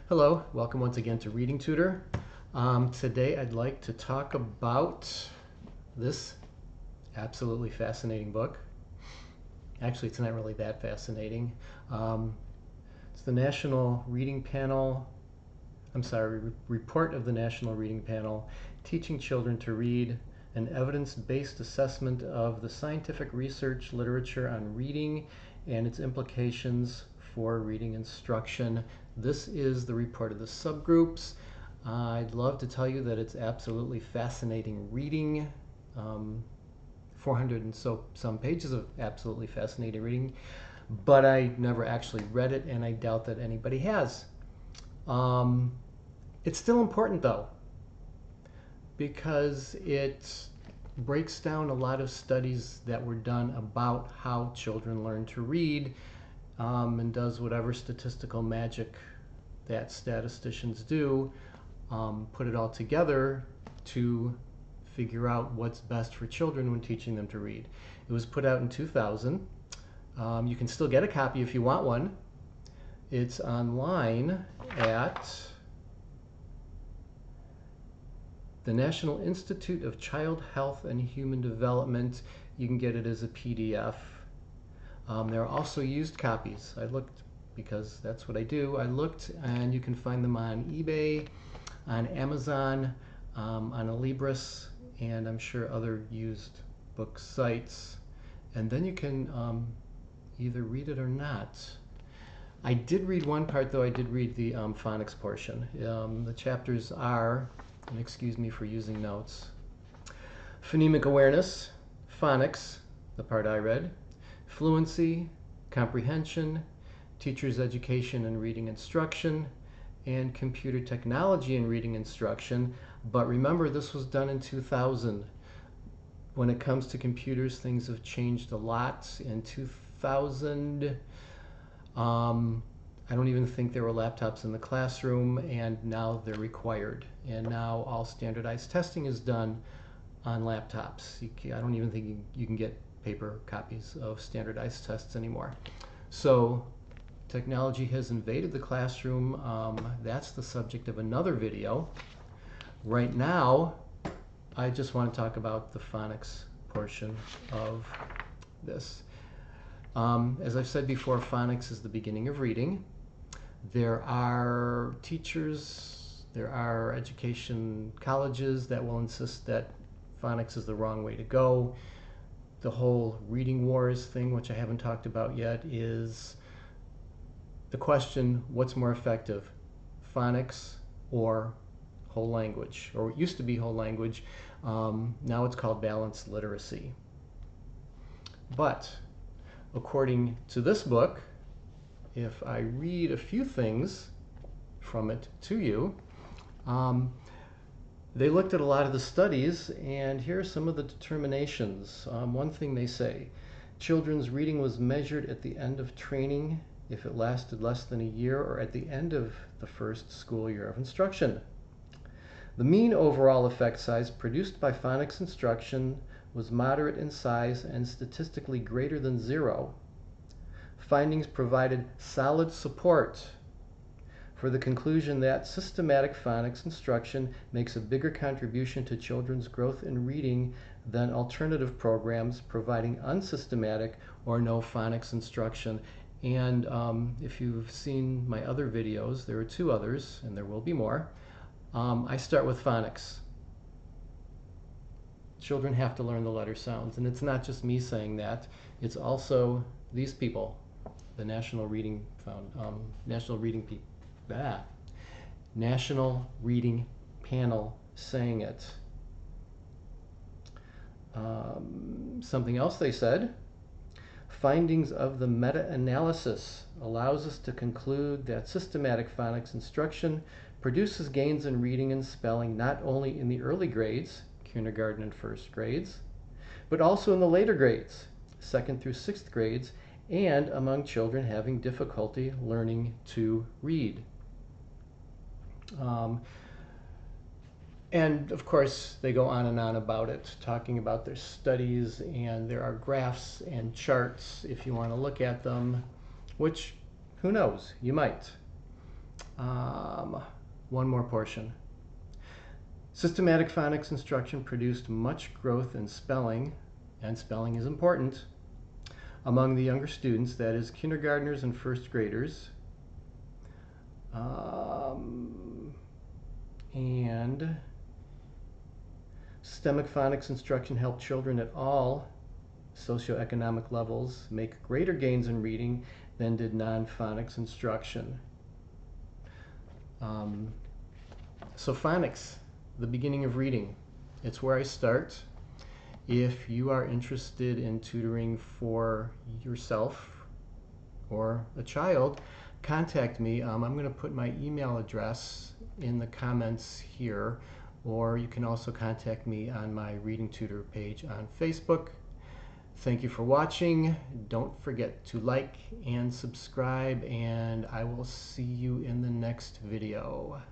Hello, welcome once again to Reading Tutor. Today I'd like to talk about this absolutely fascinating book. Actually, it's not really that fascinating. It's the National Reading Panel, report of the National Reading Panel, Teaching Children to Read, an evidence-based assessment of the scientific research literature on reading and its implications for reading instruction. This is the report of the subgroups. I'd love to tell you that it's absolutely fascinating reading. 400 and some pages of absolutely fascinating reading, but I never actually read it, and I doubt that anybody has. It's still important though, because it breaks down a lot of studies that were done about how children learn to read, and does whatever statistical magic that statisticians do, put it all together to figure out what's best for children when teaching them to read. It was put out in 2000. You can still get a copy if you want one. It's online at the National Institute of Child Health and Human Development. You can get it as a PDF. There are also used copies. I looked, because that's what I do. I looked, and you can find them on eBay, on Amazon, on Alibris, and I'm sure other used book sites. And then you can either read it or not. I did read one part though. I did read the phonics portion. The chapters are, and excuse me for using notes, phonemic awareness, phonics, the part I read, fluency, comprehension, teacher's education and reading instruction, and computer technology and reading instruction. But remember, this was done in 2000. When it comes to computers, things have changed a lot. In 2000, I don't even think there were laptops in the classroom, and now they're required. And now all standardized testing is done on laptops. I don't even think you can get paper copies of standardized tests anymore. So technology has invaded the classroom. That's the subject of another video. Right now, I just want to talk about the phonics portion of this. As I've said before, phonics is the beginning of reading. There are teachers, there are education colleges that will insist that phonics is the wrong way to go. The whole reading wars thing, which I haven't talked about yet, is the question, what's more effective, phonics or whole language? Or it used to be whole language. Now it's called balanced literacy. But according to this book, if I read a few things from it to you, they looked at a lot of the studies, and here are some of the determinations. One thing they say, children's reading was measured at the end of training if it lasted less than a year, or at the end of the first school year of instruction. The mean overall effect size produced by phonics instruction was moderate in size and statistically greater than 0. Findings provided solid support for the conclusion that systematic phonics instruction makes a bigger contribution to children's growth in reading than alternative programs providing unsystematic or no phonics instruction. And if you've seen my other videos, there are 2 others, and there will be more. I start with phonics. Children have to learn the letter sounds, and it's not just me saying that. It's also these people, the National Reading Panel saying it. Something else they said, findings of the meta-analysis allows us to conclude that systematic phonics instruction produces gains in reading and spelling not only in the early grades, kindergarten and first grades, but also in the later grades, 2nd through 6th grades, and among children having difficulty learning to read. And of course, they go on and on about it, talking about their studies, and there are graphs and charts if you want to look at them, which, who knows, you might. One more portion. Systematic phonics instruction produced much growth in spelling, and spelling is important, among the younger students, that is kindergartners and first graders. And systemic phonics instruction helped children at all socioeconomic levels make greater gains in reading than did non-phonics instruction. So phonics, the beginning of reading. It's where I start. If you are interested in tutoring for yourself or a child, contact me. I'm going to put my email address in the comments here, or you can also contact me on my Reading Tutor page on Facebook. Thank you for watching. Don't forget to like and subscribe, and I will see you in the next video.